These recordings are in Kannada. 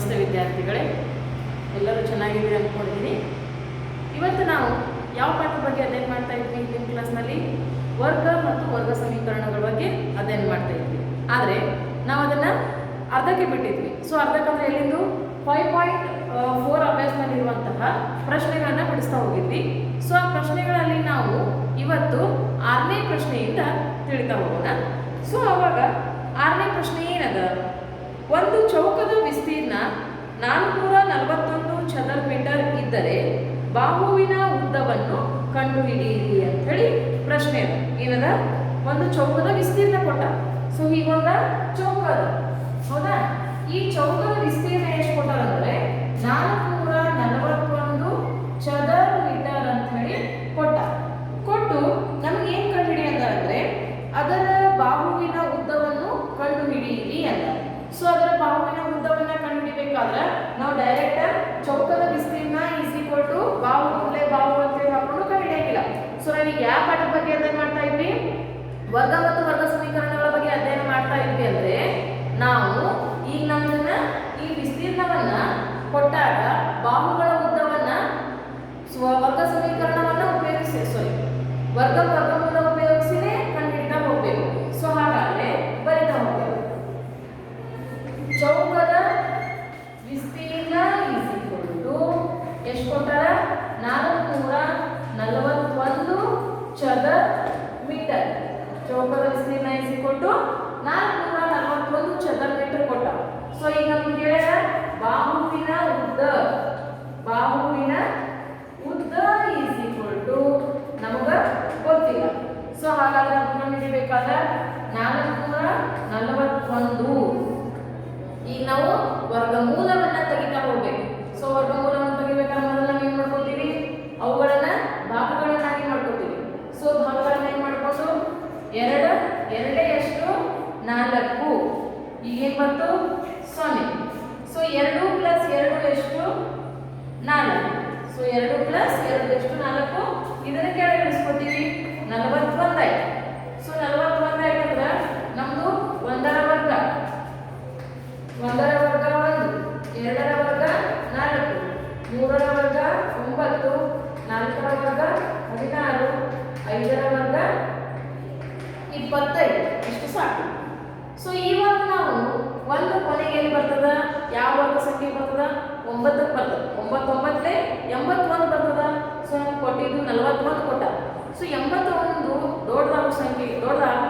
ನಮಸ್ತೆ ವಿದ್ಯಾರ್ಥಿಗಳೇ, ಎಲ್ಲರೂ ಚೆನ್ನಾಗಿದ್ದೀರಿ ಅಂದ್ಕೊಂಡಿದ್ದೀನಿ. ಇವತ್ತು ನಾವು ಯಾವ ಪಾಠದ ಬಗ್ಗೆ ಅಧ್ಯಯನ ಮಾಡ್ತಾ ಇದ್ವಿ? ಹಿಂದಿನ ಕ್ಲಾಸ್ನಲ್ಲಿ ವರ್ಗ ಮತ್ತು ವರ್ಗ ಸಮೀಕರಣಗಳ ಬಗ್ಗೆ ಅಧ್ಯಯನ ಮಾಡ್ತಾ ಇದ್ವಿ. ಆದರೆ ನಾವು ಅದನ್ನು ಅರ್ಧಕ್ಕೆ ಬಿಟ್ಟಿದ್ವಿ. ಸೊ ಅರ್ಧಕ್ಕಂದ್ರೆ ಎಲ್ಲಿಂದು 5.4 ಅಭ್ಯಾಸದಲ್ಲಿರುವಂತಹ ಪ್ರಶ್ನೆಗಳನ್ನು ಬಿಡಿಸ್ತಾ ಹೋಗಿದ್ವಿ. ಸೊ ಆ ಪ್ರಶ್ನೆಗಳಲ್ಲಿ ನಾವು ಇವತ್ತು 6ನೇ ಪ್ರಶ್ನೆಯಿಂದ ತಿಳಿತಾ ಹೋಗೋಣ. ಸೊ ಅವಾಗ 6ನೇ ಪ್ರಶ್ನೆ ಏನದ? ಒಂದು ಚೌಕದ ವಿಸ್ತೀರ್ಣ 441 ಚದರ ಮೀಟರ್ ಇದ್ದರೆ ಬಾಹುವಿನ ಉದ್ದವನ್ನು ಕಂಡುಹಿಡಿಯಿರಿ ಅಂತ ಹೇಳಿ ಪ್ರಶ್ನೆ ಅದ. ಏನದ? ಒಂದು ಚೌಕದ ವಿಸ್ತೀರ್ಣ ಕೊಟ್ಟ. ಸೊ ಹೀಗೊಂದ ಚೌಕ ಅದ, ಹೌದಾ? ಈ ಚೌಕದ ವಿಸ್ತೀರ್ಣ ಎಷ್ಟು ಕೊಟ್ಟಾರಂದ್ರೆ 441 ಚದರ ಮೀಟರ್ ಅಂತ ಹೇಳಿ ಕೊಟ್ಟು ನಮ್ಗೆ ಏನ್ ಕಂಡುಹಿಡಿ ಅಂದ್ರೆ ಅದರ ಬಾಹುವಿನ ಉದ್ದವನ್ನು ಕಂಡುಹಿಡಿಯಿರಿ ಅಂತ. ಸೊ ಅದರ ಬಾಹುವಿನ ಉದ್ದವನ್ನ ಕಂಡುಹಿಡಿಬೇಕಾದ್ರೆ ನಾವು ಡೈರೆಕ್ಟ್ ಚೌಕದ ವಿಸ್ತೀರ್ಣ ಈಸ್ ಈಕ್ವಲ್ ಟು ಬಾಹು ಅಂತ ಹೇಳಿ ಹಾಕೊಂಡು ಕಂಡುಹಿಡಿಯಂಗಿಲ್ಲ. ಸೊ ನಾವೀಗ ಯಾವ ಪಾಠದ ಬಗ್ಗೆ ಅಧ್ಯಯನ ಮಾಡ್ತಾ ಇದ್ವಿ? ವರ್ಗ ಮತ್ತು ವರ್ಗ ಸಮೀಕರಣಗಳ ಬಗ್ಗೆ ಅಧ್ಯಯನ ಮಾಡ್ತಾ ಇದ್ವಿ. ಅಂದ್ರೆ ನಾವು ಈಗ ನಮ್ಮನ್ನ ಈ ವಿಸ್ತೀರ್ಣವನ್ನ ಕೊಟ್ಟಾಗ ಬಾಹುಗಳ ಉದ್ದವನ್ನ ವರ್ಗ ಸಮೀಕರಣವನ್ನ ವರ್ಗಮೂಲ ಉಪಯೋಗಿಸಿನೇ ಕಂಡುಹಿಡಿತಾ ಹೋಗ್ಬೇಕು. ಸೊ ಹಾಗಾದ್ರೆ ಬರಿತಾ ಹೋಗ್ಬೇಕು. ಚೌಕದ ವಿಸ್ತೀರ್ಣ ಈಸ್ ಈಕ್ವಲ್ ಟು ಎಷ್ಟು ಕೊಟ್ಟಾರ? 441 ಚದರ ಮೀಟರ್. ಚೌಕದ ವಿಸ್ತೀರ್ಣ ಈಸ್ ಈಕ್ವಲ್ ಟು 441 ಚದರ ಮೀಟರ್ ಕೊಟ್ಟ. ಸೊ ಈಗ ನಮ್ಗೆ ಹೇಳಿದ ಬಾಹುವಿನ ಉದ್ದ ಈಸ್ ಈಕ್ವಲ್ ಟು ನಮಗ ಗೊತ್ತಿಲ್ಲ. ಸೊ ಹಾಗಾದ್ರೆ ಅದನ್ನ ಹಿಡಿಬೇಕಾದ್ರೆ 441. ಈಗ ನಾವು ವರ್ಗಮೂಲವನ್ನ ತೆಗಿತಾ ಹೋಗ್ಬೇಕು. ಸೊ ವರ್ಗಮೂಲವನ್ನು ತೆಗಿಬೇಕಾದ್ರೆ ಮೊದಲು ನಾವು ಏನ್ ಮಾಡ್ಕೊತೀವಿ? ಅವುಗಳನ್ನ ಭಾಗಗಳನ್ನಾಗಿ ಮಾಡ್ಕೊತೀವಿ. ಸೊ ಭಾಗಗಳನ್ನ ಏನ್ ಮಾಡ್ಕೊಂಡು 2 ಎಷ್ಟು 4. ಈಗ ಏನ್ ಬಂತು? 0. ಸೊ 2 + 2 ಎಷ್ಟು? 4. ಸೊ 2 + 2 ಎಷ್ಟು? 4. ಇದನ್ನ ಕೆಳಗೆ ಇಳಿಸ್ಕೊತೀವಿ. 41 ಆಯ್ತು. ಸೊ 41 ಆಯ್ತಂದ್ರೆ ನಮ್ದು 1ರ ವರ್ಗ 1, 2ರ ವರ್ಗ 4, 3ರ ವರ್ಗ 9, 4ರ ವರ್ಗ 16, 5ರ ವರ್ಗ 25 ಇಷ್ಟು ಸಾಕು. ಸೊ ಇವಾಗ ನಾವು ಒಂದು ಕೊನೆಗೆ ಎಲ್ಲಿ ಬರ್ತದ? ಯಾವ ವರ್ಗ ಸಂಖ್ಯೆ ಬರ್ತದ? 9ಕ್ಕೆ ಬರ್ತದ. 9 81 ಬರ್ತದ. ಸೊ ನಮ್ಗೆ ಕೊಟ್ಟಿದ್ದು 41 ಕೊಟ್ಟ. ಸೊ 81 ದೊಡ್ಡದಾಗೋ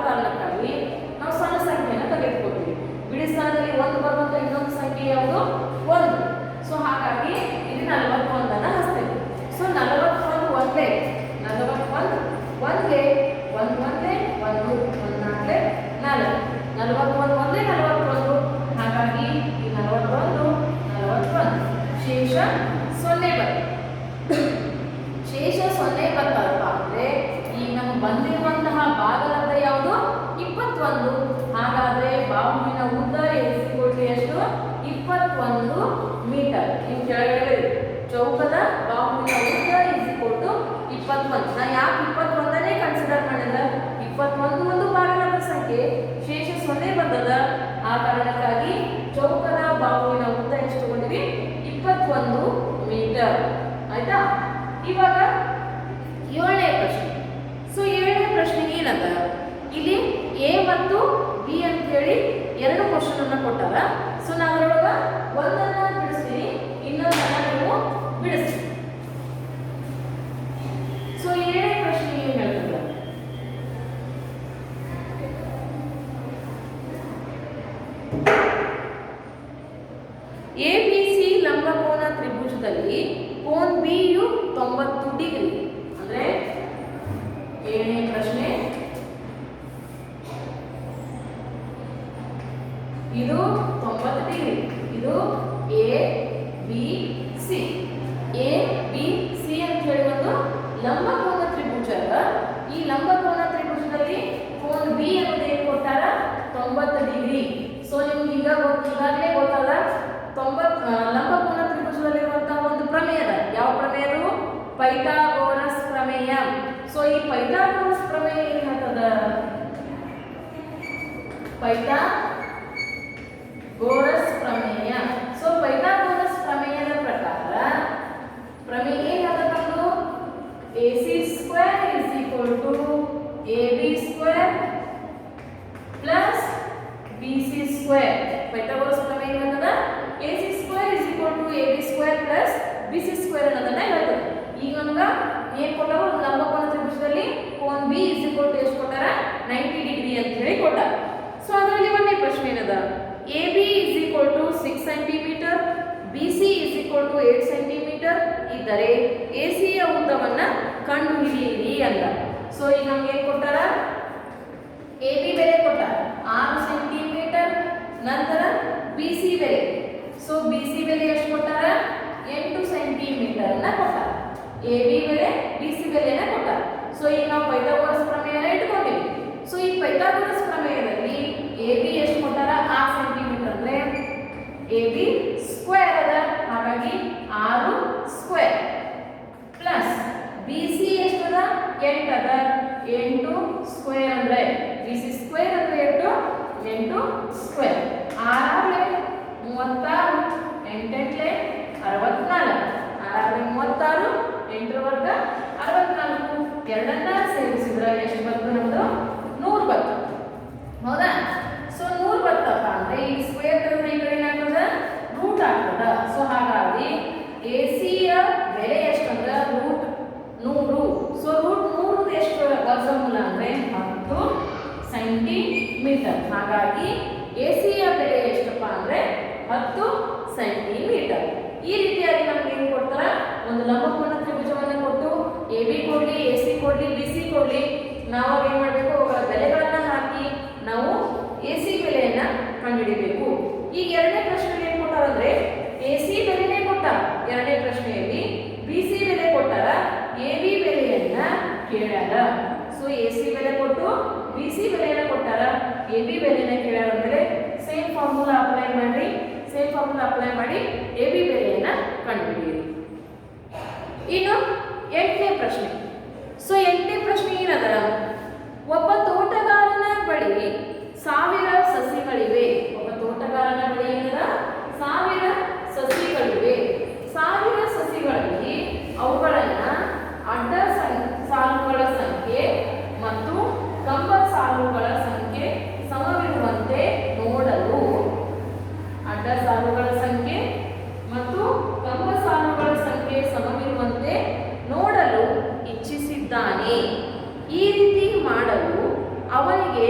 ಕಾರಣಕ್ಕಾಗಿ ನಾವು ಸಣ್ಣ ಸಂಖ್ಯೆಯನ್ನು ತೆಗೆದುಕೊಳ್ತೀವಿ. ಬಿಡಿ ಸ್ಥಾನದಲ್ಲಿ 1 ಬರುವಂತ ಇನ್ನೊಂದು ಸಂಖ್ಯೆ ಯಾವುದು? 1. ಸೊ ಹಾಗಾಗಿ ಇಲ್ಲಿ 41 ಹಚ್ತೇವೆ. ಸೊ 41 ಒಂದೇ 41 1 ಒಂದೇ 41. ಹಾಗಾಗಿ ಈ 41 ಶೇಷ 0 ಬರ್ತದೆ. ಶೇಷ 0 ಬರ್ತದಪ್ಪ ಅಂದ್ರೆ ಈಗ ನಮ್ಗೆ ಬಂದಿರುವಂತಹ ಭಾಗಲಬ್ಧ ಯಾವುದು? 21. ಹಾಗಾದ್ರೆ ಬಾಹುವಿನ ಉದ್ದ ಎಷ್ಟು? 21 ಮೀಟರ್. ನಿಮ್ ಕೆಳಗಡೆ ಚೌಕದ ಬಾಹುವಿನ ಉದ್ದ ಈಸ್ ಈಕ್ವಲ್ ಟು 21. ನಾ ಯಾಕೆ 21ನೇ ಕನ್ಸಿಡರ್ ಮಾಡಿದ? 21 ಒಂದು ಭಾಗಲಬ್ಧ ಸಂಖ್ಯೆ, ಶೇಷ 0 ಬರ್ತದ. ಆ ಕಾರಣಕ್ಕಾಗಿ ಚೌಕದ ಬಾಹುವಿನ ಉದ್ದ ಎಷ್ಟು ತಗೊಂಡಿವಿ? 21 ಮೀಟರ್. ಆಯ್ತಾ? ಇವಾಗ 7ನೇ ಪ್ರಶ್ನೆ. ಸೊ 7ನೇ ಪ್ರಶ್ನೆಗೆ ಏನದ? ಇಲ್ಲಿ ಎ ಮತ್ತು ಬಿ ಅಂತ ಹೇಳಿ 2 ಕ್ವಶನ್ ಅನ್ನ ಕೊಟ್ಟಾರ. ಸೊ ನಾವು ಅದರೊಳಗ ಒಂದನ್ನ ಬಿಡಿಸ್ತೀನಿ, ಇನ್ನೊಂದನ್ನ ನೀವು ಬಿಡಿಸಿ. ಸೊ 7ನೇ ಪ್ರಶ್ನೆ ಏನ್ ಹೇಳ್ತದೆ? ABC ಲಂಬಕೋನ ತ್ರಿಭುಜದಲ್ಲಿ ಕೋನ ಬಿ ಯು 90 ಡಿಗ್ರಿ. ಅಂದ್ರೆ 7ನೇ ಪ್ರಶ್ನೆ, ಇದು 90 ಡಿಗ್ರಿ. ಇದು ABC ಅಂತ ಹೇಳಿ ಒಂದು ಲಂಬಕೋನ ತ್ರಿಭುಜ. ಈ ಲಂಬಕೋನ ತ್ರಿಭುಜದಲ್ಲಿ ಕೋನ ಬಿ ಅನ್ನೋದು ಏನು ಕೊಟ್ಟಾರ? 90 ಡಿಗ್ರಿ. ಸೊ ನಿಮ್ಗೆ ಈಗಾಗಲೇ ಗೊತ್ತಲ್ಲ, ಲಂಬಕೋನ ತ್ರಿಭುಜದಲ್ಲಿರುವಂತಹ ಒಂದು ಪ್ರಮೇಯ ಅದ. ಯಾವ ಪ್ರಮೇಯ ಅದು? ಪೈಥಾಗೋರಸ್ ಪ್ರಮೇಯ. ಸೊ ಈ ಪೈಥಾಗೋರಸ್ ಪ್ರಮೇಯ ಏನ್ ಹೇಳ್ತದ? ಪೈಥಾಗೋರಸ್ ಪ್ರಮೇಯ. ಸೊ ಪೈಥಾಗೋರಸ್ ಪೈಥಾಗೋರಸ್ ಪ್ರಮೇಯ ಏನಂತದ AC square is equal to AB square plus BC square ಅನ್ನೋದನ್ನ ಹೇಳ್ತದೆ. ಈಗ ನಮ್ಗೆ ಏನು ಕೊಟ್ಟಾರ ಲಂಬಕೋನ ತ್ರಿಭುಜದಲ್ಲಿ ಕೋನ B ಇಸ್ ಈಕ್ವಲ್ ಟು ಎಷ್ಟು ಕೊಟ್ಟಾರ 90 ಡಿಗ್ರಿ ಅಂತ ಹೇಳಿ ಕೊಟ್ಟಾರ. ಸೊ ಅದರಲ್ಲಿ ಒಂದೇ ಪ್ರಶ್ನೆ ಏನದ AB is equal to 6 centimetre BC is equal to 8 centimetre ಇದ್ದರೆ AC ಯ ಉದ್ದವನ್ನ ಕಂಡುಹಿಡಿಯಿರಿ ಅಂತ. ಸೊ ಈಗ ನಮ್ಗೆ ಏನು ಕೊಟ್ಟಾರ AB ಬೆಲೆ ಕೊಟ್ಟಾರ 6 ಸೆಂಟಿಮೀಟರ್, ನಂತರ BC ಬೆಲೆ. ಸೊ BC ಬೆಲೆ ಎಷ್ಟು ಕೊಟ್ಟಾರ 8 ಸೆಂಟಿಮೀಟರ್ ಅನ್ನ ಕೊಟ್ಟಾರ. AB ಬೆಲೆ BC ಬೆಲೆನ ಕೊಟ್ಟಾರ. ಸೊ ಈಗ ನಾವು ಪೈಥಾಗೋರಸ್ ಪ್ರಮೇಯನ ಇಟ್ಕೊಂಡಿವಿ. ಸೊ ಈ ಪೈಥಾಗೋರಸ್ ಪ್ರಮೇಯದಲ್ಲಿ AB ಎಷ್ಟು ಕೊಟ್ಟಾರ 6 ಸೆಂಟಿಮೀಟರ್ ಅಂದ್ರೆ AB ಸ್ಕ್ವೇರ್ ಅದ, ಹಾಗಾಗಿ 6 ಸ್ಕ್ವೇರ್ ಪ್ಲಸ್ BC ಎಷ್ಟು ಅದ 8 ಅದ, 8 ಸ್ಕ್ವೇರ್ ಅಂದ್ರೆ BC ಸ್ಕ್ವೇರ್ ಅಂದ್ರೆ ಎಷ್ಟು 8 ಸ್ಕ್ವೇರ್. 6 36 8 64 6 36 8 ವರ್ಗ 64 ಎರಡನ್ನ ಸೇರಿಸಿದ್ರೆ ಎಷ್ಟು ಬಂತು ನಮ್ದು 100 ಬಂತು. ಹೌದಾ? ಸೊ 100 ಬರ್ತಪ್ಪ ಅಂದ್ರೆ ಈ ಸ್ಕ್ವೇರ್ ತೆಗೆದ್ರೆ ಈ ಕಡೆ ಏನಾಗ್ತದ ರೂಟ್ ಆಗ್ತದ. ಸೊ ಹಾಗಾಗಿ AC ಯ ಬೆಲೆ ಎಷ್ಟು ಅಂದ್ರೆ ರೂಟ್ 100. ಸೊ ರೂಟ್ 100 ಎಷ್ಟು ವರ್ಗಮೂಲ ಅಂದ್ರೆ 10 ಸೆಂಟಿಮೀಟರ್. ಹಾಗಾಗಿ AC ಯ ಬೆಲೆ ಎಷ್ಟಪ್ಪ ಅಂದ್ರೆ 10 ಸೆಂಟಿಮೀಟರ್. ಈ ರೀತಿಯಾಗಿ ನಮ್ಗೆ ಏನು ಕೊಡ್ತಾರ ಒಂದು ಲಂಬಕೋನ ತ್ರಿಭುಜವನ್ನು ಕೊಟ್ಟು AB ಕೊಡ್ಲಿ AC ಕೊಡ್ಲಿ BC ಕೊಡ್ಲಿ ನಾವು ಏನು ಮಾಡಬೇಕು ಅವುಗಳ ಬೆಲೆಗಳನ್ನ ಹಾಕಿ ನಾವು AC ಬೆಲೆಯನ್ನ ಕಂಡುಹಿಡಿಬೇಕು. ಈಗ ಎರಡನೇ ಪ್ರಶ್ನೆಯಲ್ಲಿ ಏನು ಕೊಟ್ಟಾರ ಅಂದ್ರೆ AC ಬೆಲೆನೇ ಕೊಟ್ಟಾರ ಎರಡನೇ ಪ್ರಶ್ನೆಯಲ್ಲಿ, BC ಬೆಲೆ ಕೊಟ್ಟಾರ, AB ಬೆಲೆಯನ್ನ ಕೇಳ್ಯಾರ. ಸೊ AC ಬೆಲೆ ಕೊಟ್ಟು BC ಬೆಲೆಯನ್ನ ಕೊಟ್ಟಾರ, AB ಬೆಲೆಯನ್ನ ಕೇಳ್ಯಾರ ಅಂದ್ರೆ ಸೇಮ್ ಫಾರ್ಮುಲಾ ಅಪ್ಲೈ ಮಾಡಿ AB ಬೆಲೆಯನ್ನ ಕಂಡುಹಿಡಿಯಿರಿ. ಇನ್ನು 8ನೇ ಪ್ರಶ್ನೆ. ಸೊ 8ನೇ ಪ್ರಶ್ನೆ ಏನದ ಒಬ್ಬ ತೋಟಗಾರನ ಬಳಿ 1000 ಸಸಿಗಳಿವೆ. ಒಬ್ಬ ತೋಟಗಾರನ ಬಳಿ ಏನದ 1000 ಸಸಿಗಳಿವೆ. 1000 ಸಸಿಗಳಲ್ಲಿ ಅವುಗಳನ್ನ ಅಡ್ಡ ಸಾಲುಗಳ ಸಂಖ್ಯೆ ಮತ್ತು ಕಂಬ ಸಾಲುಗಳ ಸಂಖ್ಯೆ ಸಮವಿರುವಂತೆ ನೋಡಲು ಅಡ್ಡ ಸಾಲುಗಳ ಸಂಖ್ಯೆ ಮತ್ತು ಕಂಬ ಸಾಲುಗಳ ಸಂಖ್ಯೆ ಸಮವಿರುವಂತೆ ನೋಡಲು ಇಚ್ಛಿಸಿದ್ದಾನೆ. ಈ ರೀತಿ ಮಾಡಲು ಅವನಿಗೆ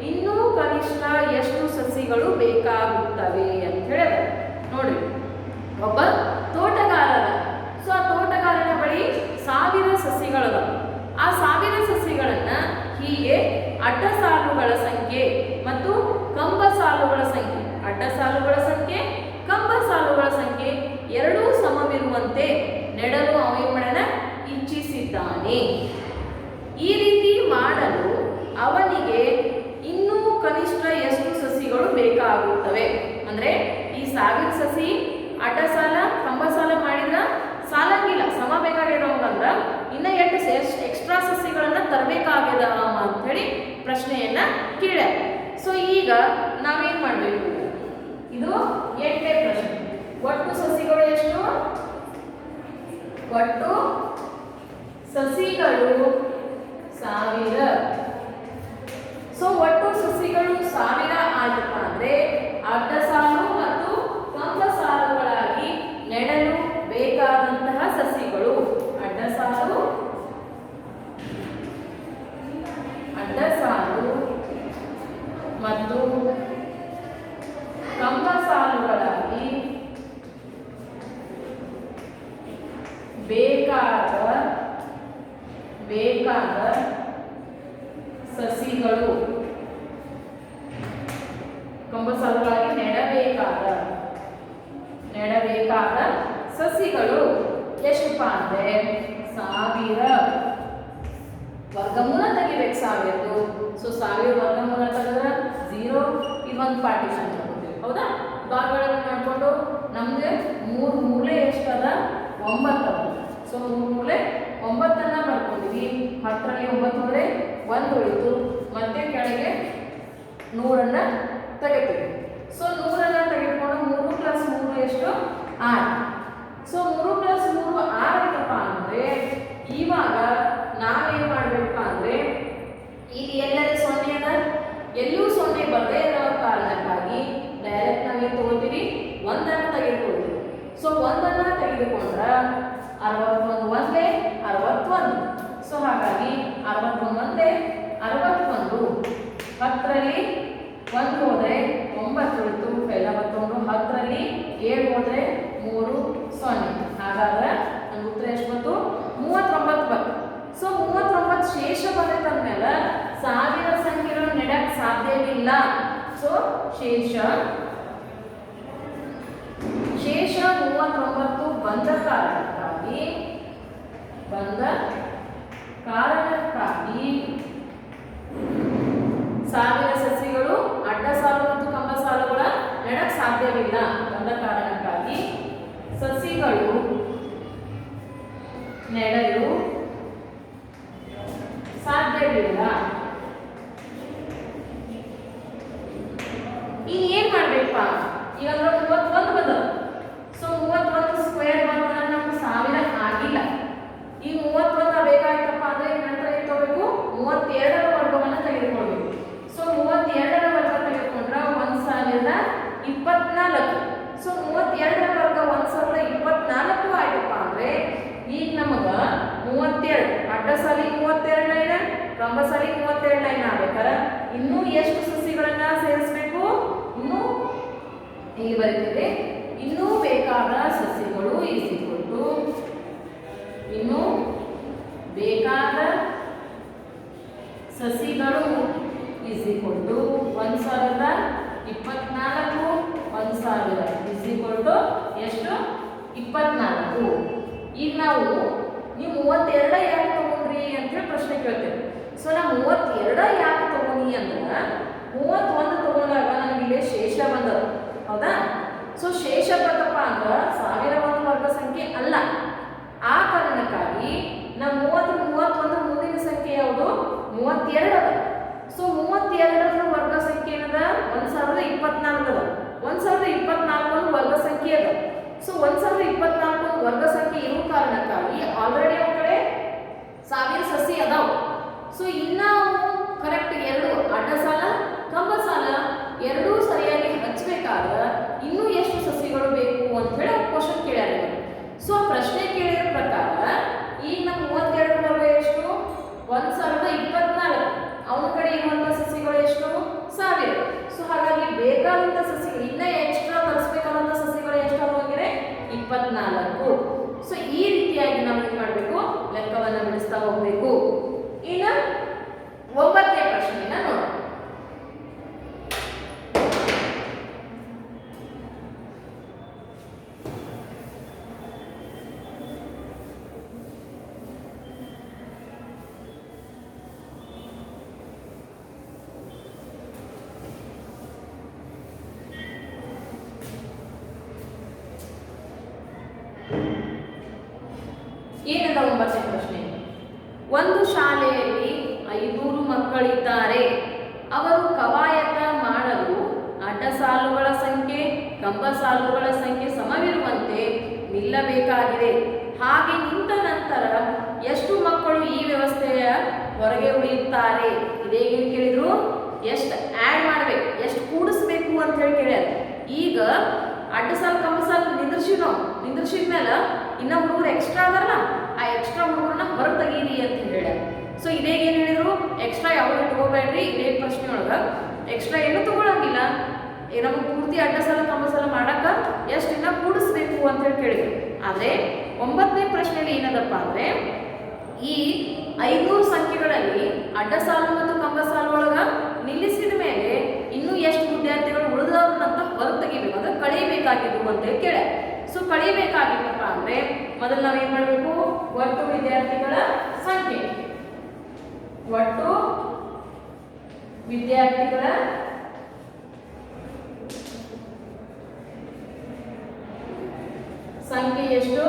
ಇನ್ನೂ ಕನಿಷ್ಠ ಎಷ್ಟು ಸಸಿಗಳು ಬೇಕಾಗುತ್ತವೆ ಅಂತ ಹೇಳಿದ. ನೋಡ್ರಿ, ಒಬ್ಬ ತೋಟಗಾರರ, ಸೊ ಆ ತೋಟಗಾರನ ಬಳಿ 1000 ಸಸಿಗಳದ. ಆ 1000 ಸಸಿಗಳನ್ನ ಹೀಗೆ ಅಡ್ಡ ಸಾಲುಗಳ ಸಂಖ್ಯೆ ಮತ್ತು ಕಂಬ ಸಾಲುಗಳ ಸಂಖ್ಯೆ, ಅಡ್ಡ ಸಾಲುಗಳ ಸಂಖ್ಯೆ ಕಂಬ ಸಾಲುಗಳ ಸಂಖ್ಯೆ ಎರಡೂ ಸಮವಿರುವಂತೆ ನೆಡಲು ಅವನ ಇಚ್ಛಿಸಿದ್ದಾನೆ. ಈ ರೀತಿ ಮಾಡಲು ಅವನಿಗೆ ಇನ್ನೂ ಕನಿಷ್ಠ ಎಷ್ಟು ಸಸಿಗಳು ಬೇಕಾಗುತ್ತವೆ ಅಂದ್ರೆ ಈ 1000 ಸಸಿ ಅಡ್ಡ ಸಾಲ ಕಂಬ ಸಾಲ ಮಾಡಿದ್ರ ಸಾಲಂಗಿಲ್ಲ, ಸಮ ಬೇಕಾಗ್ಯದವಂದ್ರ ಇನ್ನ ಎಷ್ಟು ಎಕ್ಸ್ಟ್ರಾ ಸಸಿಗಳನ್ನ ತರಬೇಕಾಗ್ಯದ ಅಂತ ಹೇಳಿ ಪ್ರಶ್ನೆಯನ್ನ ಕೇಳ. ಸೊ ಈಗ ನಾವೇನ್ ಮಾಡಬೇಕು, ಇದು 8ನೇ ಪ್ರಶ್ನೆ. ಒಟ್ಟು ಸಸಿಗಳು ಎಷ್ಟು? ಒಟ್ಟು ಸಸಿಗಳು 1000. ಸೊ ಒಟ್ಟು ಸಸಿಗಳು 1000 ಆಯ್ತಪ್ಪ ಅಂದ್ರೆ ಅಡ್ಡ ಸಾಲು ಮತ್ತು ಕಂಬ ಸಾಲುಗಳಾಗಿ ನೆಡಲು ಬೇಕಾದಂತಹ ಸಸಿಗಳು ಅಡ್ಡ ಸಾಲು ಮತ್ತು ಕಂಬ ಸಾಲುಗಳಾಗಿ ಬೇಕಾದ ಸಸಿಗಳು, ಕಂಬ ಸಾಲುಗಳಾಗಿ ನೆಡಬೇಕಾದ ಸಸಿಗಳು ಎಷ್ಟಪ್ಪ ಅಂದ್ರೆ 1000. ವರ್ಗಮೂಲ ತೆಗಿಬೇಕು 1000. ಸೊ 1000 ವರ್ಗಮೂಲ ತೆಗೆದ್ರೆ 0. ಇದೊಂದು ಪಾರ್ಟಿಷನ್ ತಗೋತೀವಿ, ಹೌದಾ? ಭಾಗಗಳನ್ನು ಮಾಡಿಕೊಂಡು ನಮಗೆ 3 ಮೂಲೆ ಎಷ್ಟದ 9 ಅದ. ಸೊ 3 ಮೂಲೆ 9 ಬರ್ಕೊಂಡಿವಿ. 10ರಲ್ಲಿ 9 ಹೋದರೆ 1 ಉಳಿತು, ಮತ್ತೆ ಕೆಳಗೆ 100 ತೆಗಿತೀವಿ. ಸೊ 100 ತೆಗೆದುಕೊಂಡು 3 + 3 ಎಷ್ಟು 6. ಸೊ 3 + 3 6 ಆಯ್ತಪ್ಪ ಅಂದ್ರೆ ಇವಾಗ ನಾವೇನ್ ಮಾಡ್ಬೇಕಪ್ಪ ಅಂದ್ರೆ ಇಲ್ಲಿ ಎಲ್ಲರೂ 0 ಅದ, ಎಲ್ಲೂ 0 ಬರದೇ ಇರೋ ಕಾರಣಕ್ಕಾಗಿ ಡೈರೆಕ್ಟ್ ತೆಗೆದುಕೊಂಡ್ರೆ 61 ಒಂದೇ 61. ಸೊ ಹಾಗಾಗಿ 61 ಒಂದೇ 61. 10ರಲ್ಲಿ 1 ಹೋದರೆ 9 ಉಳಿತು, ಎಲ್ಲ ಮತ್ತೊಂದು 10ರಲ್ಲಿ 7 ಹೋದರೆ 3 0. ಹಾಗಾದ್ರೆ ನನ್ನ ಉತ್ತರ ಎಷ್ಟು ಬಂತು? 39 ಬಂತು. ಸೊ 39 ಶೇಷ ಬಂದಿತ್ತಂದ್ಮೇಲೆ 1000 ಸಂಖ್ಯೆಗಳು ನೆಡಕ್ ಸಾಧ್ಯವಿಲ್ಲ. ಸೊ ಶೇಷ 39 ಬಂದ ಕಾರಣಕ್ಕಾಗಿ 1000 ಸಸಿಗಳು ಅಡ್ಡ ಸಾಲು ಮತ್ತು ಕಂಬ ಸಾಲುಗಳ ನೆಡಕ್ ಸಾಧ್ಯವಿಲ್ಲ. ಬಂದ ಕಾರಣಕ್ಕಾಗಿ ಸಸಿಗಳು ನೆಡಲು ಸಾಧ್ಯವಿಲ್ಲ. ಈಗ ಏನ್ ಮಾಡ್ಬೇಕಪ್ಪ? ಈಗ 31 ಬಂದ. ಸೊ 31 ಸ್ಕ್ವೇರ್ ಬಂದ್ರೆ ನಮ್ಗೆ 1000 ಆಗಿಲ್ಲ. ಈ 31 ಬೇಕಾಯ್ತಪ್ಪ ಅಂದ್ರೆ ನಂತರ ಏನ್ ತಗೋಬೇಕು? 32ರ ವರ್ಗವನ್ನು ತೆಗೆದುಕೊಳ್ಬೇಕು. ಸೊ 32ರ ವರ್ಗ ತೆಗೆದುಕೊಂಡ್ರೆ 1024. ಸೊ 32ರ ವರ್ಗ 1024 ಆಯ್ತಪ್ಪ ಅಂದ್ರೆ ಈಗ ನಮಗ 32 ಅಡ್ಡ ಸಾಲಿಗೆ 32 ಲೈನ್, ಕಂಬ ಸಾಲಿಗೆ 32 ಲೈನ್ ಆಗ್ಬೇಕಾರೆ ಇನ್ನೂ ಎಷ್ಟು ಸಸಿಗಳನ್ನ ಸೇರಿಸಬೇಕು? ಇನ್ನೂ ಇಲ್ಲಿ ಬರೀತೇವೆ, ಇನ್ನೂ ಬೇಕಾದ ಸಸಿಗಳು ಇನ್ನೂ ಬೇಕಾದ ಸಸಿಗಳು 1024 1000 ಎಷ್ಟು? 24. ಈಗ ನಾವು ನೀವು 32 ಯಾಕೆ ತಗೊಂಡ್ರಿ ಅಂತ ಹೇಳಿ ಪ್ರಶ್ನೆ ಕೇಳ್ತೇವೆ. ಸೊ ನಾವು 32 ಯಾಕೆ ತಗೊಂಡಿ ಅಂದ್ರೆ 31 ತಗೊಂಡಾಗ ನನಗೆ ಇಲ್ಲಿ ಶೇಷ ಬಂದದ, ಹೌದಾ? ಸೊ ಶೇಷ ಬಂದಪ್ಪ ಅಂದ್ರೆ 1001 ವರ್ಗ ಸಂಖ್ಯೆ ಅಲ್ಲ. ಆ ಕಾರಣಕ್ಕಾಗಿ ನಾವು 31 ಮುಂದಿನ ಸಂಖ್ಯೆ ಯಾವುದು? 32 ಅದ. ಸೊ 32ರ ವರ್ಗ ಸಂಖ್ಯೆ ಏನದ? 1024 ಅದ. 1024 ವರ್ಗ ಸಂಖ್ಯೆ ಅದ. ಸೊ 1024 ವರ್ಗ ಸಂಖ್ಯೆ ಇರೋ ಕಾರಣಕ್ಕಾಗಿ ಆಲ್ರೆಡಿ ಅವ್ರ ಕಡೆ 1000 ಸಸಿ ಅದಾವ. ಸೊ ಇನ್ನ ಕರೆಕ್ಟ್ 2 ಅಡ್ಡ ಸಾಲ ಕಂಬ ಸಾಲ ಎರಡೂ ಸರಿಯಾಗಿ ಹಚ್ಚಬೇಕಾದ್ರೆ ಇನ್ನೂ ಎಷ್ಟು ಸಸಿಗಳು ಬೇಕು ಅಂತ ಹೇಳಿ ಕ್ವಶನ್ ಕೇಳ್ಯಾರ. ಸೊ ಪ್ರಶ್ನೆ ಕೇಳಿರೋ ಪ್ರಕಾರ ಈಗ ನಮ್ಮ 32 ವರ್ಗ ಎಷ್ಟು? 1024. ಅವನ ಕಡೆ ಇರುವಂತ ಸಸಿಗಳು ಎಷ್ಟು? 1000. ಸೊ ಹಾಗಾಗಿ ಬೇಕಾದಂತ ಸಸಿಗಳು ಇನ್ನ ಎಕ್ಸ್ಟ್ರಾ ತರಿಸಬೇಕಾದಂತ ಸಸಿಗಳು ಎಷ್ಟು ಹೋಗಿದ್ರೆ 24. ಸೊ ಈ ರೀತಿಯಾಗಿ ನಾವು ಏನ್ ಮಾಡಬೇಕು? ಲೆಕ್ಕವನ್ನ ಬಿಡಿಸ್ತಾ ಹೋಗ್ಬೇಕು. ಇನ್ನು 9ನೇ ಪ್ರಶ್ನೆಯನ್ನ ನೋಡೋಣ. ಏನದ 9ನೇ ಪ್ರಶ್ನೆ? ಒಂದು ಶಾಲೆಯಲ್ಲಿ 500 ಮಕ್ಕಳಿದ್ದಾರೆ. ಅವರು ಕವಾಯತ ಮಾಡಲು ಅಡ್ಡ ಸಾಲುಗಳ ಸಂಖ್ಯೆ ಕಂಬ ಸಾಲುಗಳ ಸಂಖ್ಯೆ ಸಮವಿರುವಂತೆ ನಿಲ್ಲಬೇಕಾಗಿದೆ. ಹಾಗೆ ನಿಂತ ನಂತರ ಎಷ್ಟು ಮಕ್ಕಳು ಈ ವ್ಯವಸ್ಥೆಯ ಹೊರಗೆ ಉಳಿಯುತ್ತಾರೆ? ಇದೇನು ಕೇಳಿದ್ರು? ಎಷ್ಟು ಆ್ಯಡ್ ಮಾಡಬೇಕು, ಎಷ್ಟು ಕೂಡಿಸ್ಬೇಕು ಅಂತ ಹೇಳಿ ಕೇಳ್ಯಾರ. ಈಗ ಅಡ್ಡ ಸಾಲು ಕಂಬ ಸಾಲು ನಿಂದ್ರಿಸಿದ ಮೇಲೆ ಇನ್ನ ಹುಡುಗರು ಎಕ್ಸ್ಟ್ರಾ ಅದಾರಲ್ಲ, ಆ ಎಕ್ಸ್ಟ್ರಾ ಹುಡುಗರನ್ನ ಹೊರಗೆ ತೆಗೀರಿ ಅಂತ ಹೇಳ್ಯಾರ. ಸೊ ಇದೇನು ಹೇಳಿದ್ರು? ಎಕ್ಸ್ಟ್ರಾ ಯಾವಾಗ ತಗೋಬೇಡ್ರಿ. ಇದೇ ಪ್ರಶ್ನೆ ಒಳಗ ಎಕ್ಸ್ಟ್ರಾ ಏನು ತಗೊಳಂಗಿಲ್ಲ. ನಮಗೆ ಪೂರ್ತಿ ಅಡ್ಡ ಸಾಲ ಕಂಬ ಸಾಲ ಮಾಡಕ್ಕ ಎಷ್ಟು ಇನ್ನ ಕೂಡಿಸ್ಬೇಕು ಅಂತ ಹೇಳಿ ಕೇಳಿದ್ರು. ಆದ್ರೆ 9ನೇ ಪ್ರಶ್ನೆಯಲ್ಲಿ ಏನದಪ್ಪ ಅಂದ್ರೆ ಈ 500 ಸಂಖ್ಯೆಗಳಲ್ಲಿ ಅಡ್ಡ ಸಾಲು ಮತ್ತು ಕಂಬ ಸಾಲು ಒಳಗ ನಿಲ್ಲಿಸಿದ ಮೇಲೆ ಇನ್ನೂ ಎಷ್ಟು ವಿದ್ಯಾರ್ಥಿಗಳು ಉಳಿದವ್ರನ್ನಂತ ಹೊರಗೆ ತೆಗಿಬೇಕು, ಅಂದ್ರೆ ಕಳೀಬೇಕಾಗಿದ್ದು ಅಂತ ಹೇಳಿ ಕೇಳ. ಸೊ ಕಳೀಬೇಕಾಗಿತ್ತಪ್ಪ ಅಂದ್ರೆ ಮೊದಲು ನಾವೇನ್ ಮಾಡಬೇಕು? ಒಟ್ಟು ವಿದ್ಯಾರ್ಥಿಗಳ ಸಂಖ್ಯೆ ಎಷ್ಟು?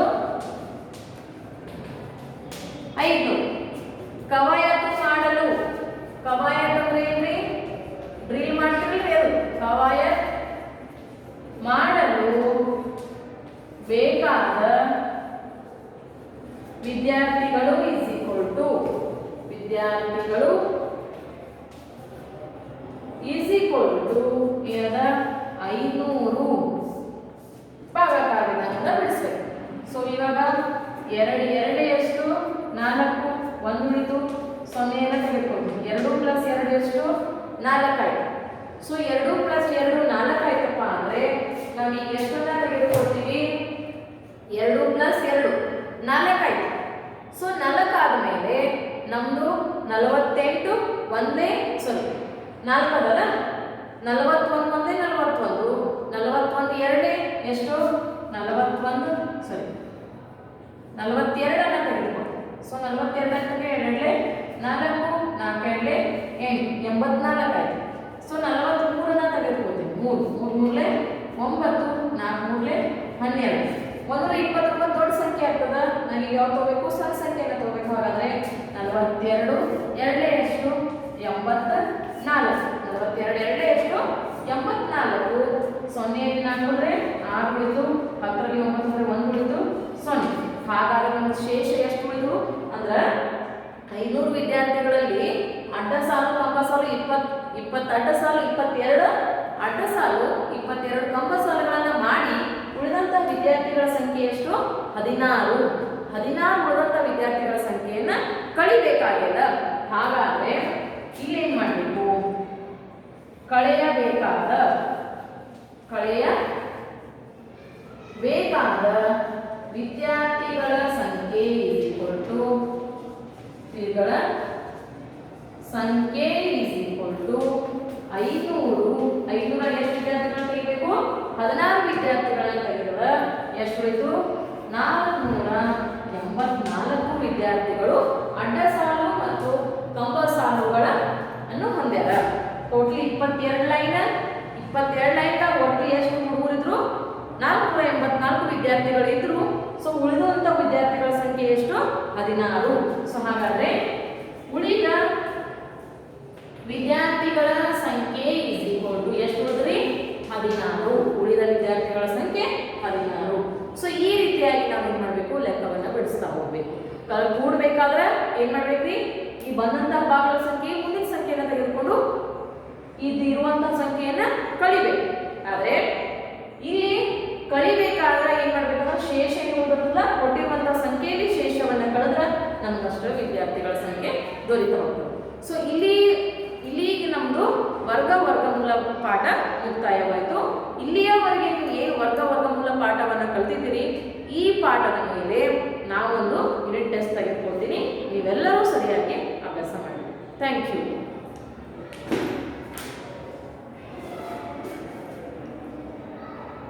5. ಕವಾಯತು ಮಾಡಲು, ಕವಾಯತ್ ಅಂದ್ರೆ ಏನ್ರಿ? ಡ್ರಿಲ್ ಮಾಡ್ತಿರಲ್ರಿ, ಅದು ಕವಾಯತ್ ಮಾಡಲು ಬೇಕಾದ ವಿದ್ಯಾರ್ಥಿಗಳು ಏನದ 500 ಭಾಗಾಕಾರ ವಿಧಾನದಿಂದ ಬಿಡಿಸ್ಬೇಕು. ಸೊ ಎಷ್ಟು 4 ಆಯ್ತು. ಸೊ 2 + 2 4 ಆಯ್ತಪ್ಪ ಅಂದ್ರೆ ನಾವೀಗ ಎಷ್ಟನ್ನ ತೆಗೆದುಕೊಳ್ತೀವಿ? 2 + 2 4 ಆಯ್ತು. ಸೊ 4 ಆದಮೇಲೆ ನಮ್ದು 48 ಒಂದೇ 4 ಅದಲ್ಲ, 41 ಒಂದೇ 41, 41 ಎರಡೇ ಎಷ್ಟು? 42 ಅನ್ನ ತೆಗೆದುಕೊಳ್ಳಿ. ಸೊ 42 ಅಂತ ಎರಡೇ 4, 4 ಎರಡೇ 8, 84 ಆಯ್ತು. ಸೊ 43 ತೆಗೆದುಕೊಳ್ತೀನಿ. 3 3 9, 4 12. 129 ದೊಡ್ಡ ಸಂಖ್ಯೆ ಆಗ್ತದ. ನನಗೆ ಯಾವ್ದು ತಗೋಬೇಕು? ಸಣ್ಣ ಸಂಖ್ಯೆನ ತಗೋಬೇಕು. ಹಾಗಾದ್ರೆ 42 ಎರಡೇ ಎಷ್ಟು? 84. 42 ಎರಡೇ ಎಷ್ಟು? 84. 0 4 6 ಉಳಿತು. 10ರಲ್ಲಿ 9 1 ಉಳಿತು 0. ಹಾಗಾದ್ರೆ ನಮ್ಮ ಶೇಷ ಎಷ್ಟು ಉಳಿದು ಅಂದ್ರೆ 500 ವಿದ್ಯಾರ್ಥಿಗಳಲ್ಲಿ ಅಡ್ಡ ಸಾಲು ಕಂಬ ಸಾಲು 20 ಅಡ್ಡ ಸಾಲು 22 ಅಡ್ಡ ಸಾಲು 22 ಕಂಬ ಸಾಲುಗಳನ್ನು ಮಾಡಿ ಉಳಿದಂತ ವಿದ್ಯಾರ್ಥಿಗಳ ಸಂಖ್ಯೆ ಎಷ್ಟು? 16. 16 ಉಳಿದಂತ ವಿದ್ಯಾರ್ಥಿಗಳ ಸಂಖ್ಯೆಯನ್ನ ಕಳಿಬೇಕಾಗಿದೆ. ಹಾಗಾದ್ರೆ ಇಲ್ಲೇನ್ ಮಾಡಬೇಕು? ಕಳೆಯಬೇಕಾದ ವಿದ್ಯಾರ್ಥಿಗಳ ಸಂಖ್ಯೆ ಗಳ ಸಂಖ್ಯೆ 500. 500 ಎಷ್ಟು ವಿದ್ಯಾರ್ಥಿಗಳನ್ನ ತೆಗಿಬೇಕು? 16 ವಿದ್ಯಾರ್ಥಿಗಳನ್ನ ತೆಗೆದರೆ ಎಷ್ಟು ಉಳಿತು? 484 ವಿದ್ಯಾರ್ಥಿಗಳು ಅಡ್ಡ ಸಾಲು ಮತ್ತು ಕಂಬ ಸಾಲುಗಳ ಅನ್ನು ಹೊಂದ್ಯಾರ. Totally 22 line. 22 ಲೈನ್ ಒಟ್ಟು ಎಷ್ಟು ಹುಡುಗರಿದ್ರು? 484 ವಿದ್ಯಾರ್ಥಿಗಳು ಇದ್ರು. ಸೊ ಉಳಿದಂತ ವಿದ್ಯಾರ್ಥಿಗಳ ಸಂಖ್ಯೆ ಎಷ್ಟು? 16. ಸೊ ಹಾಗಾದ್ರೆ ಉಳಿದ ವಿದ್ಯಾರ್ಥಿಗಳ ಸಂಖ್ಯೆ ಎಷ್ಟು ಉಳಿದ್ರಿ? 16. ಉಳಿದ ವಿದ್ಯಾರ್ಥಿಗಳ ಸಂಖ್ಯೆ 16. ಸೊ ಈ ರೀತಿಯಾಗಿ ನಾವು ಏನ್ ಮಾಡ್ಬೇಕು? ಲೆಕ್ಕವನ್ನ ಬಿಡಿಸ್ತಾ ಹೋಗ್ಬೇಕು. ಕೂಡಬೇಕಾದ್ರೆ ಏನ್ ಮಾಡ್ಬೇಕ್ರಿ? ಈ ಬಂದಂತ ಭಾಗಗಳ ಸಂಖ್ಯೆ ಮುಂದಿನ ಸಂಖ್ಯೆಯನ್ನ ತೆಗೆದುಕೊಂಡು ಇರುವಂತಹ ಸಂಖ್ಯೆಯನ್ನ ಕಳಿಬೇಕು. ಆದ್ರೆ ಇಲ್ಲಿ ಕಳಿಬೇಕಾದ್ರೆ ಏನ್ ಮಾಡ್ಬೇಕಂದ್ರೆ ಶೇಷ ಏನು ಬರುತ್ತಲ್ಲ, ಕೊಟ್ಟಿರುವಂತಹ ಸಂಖ್ಯೆಯಲ್ಲಿ ಶೇಷವನ್ನ ಕಳೆದ್ರೆ ನಮ್ಗಷ್ಟು ವಿದ್ಯಾರ್ಥಿಗಳ ಸಂಖ್ಯೆ ದೊರೀತಾ ಹೋಗ್ತದೆ. ಸೊ ಇಲ್ಲಿಗೆ ನಮ್ದು ವರ್ಗಮೂಲ ಪಾಠ ಮುಕ್ತಾಯವಾಯಿತು. ಇಲ್ಲಿಯವರೆಗೆ ನೀವು ಏನು ವರ್ಗಮೂಲ ಪಾಠವನ್ನ ಕಲ್ತಿದ್ದೀರಿ, ಈ ಪಾಠದ ಮೇಲೆ ನಾವೊಂದು ಯೂನಿಟ್ ಟೆಸ್ಟ್ ತೆಗೆದುಕೊಳ್ತೀನಿ. ನೀವೆಲ್ಲರೂ ಸರಿಯಾಗಿ ಅಭ್ಯಾಸ ಮಾಡಿ. Thank you.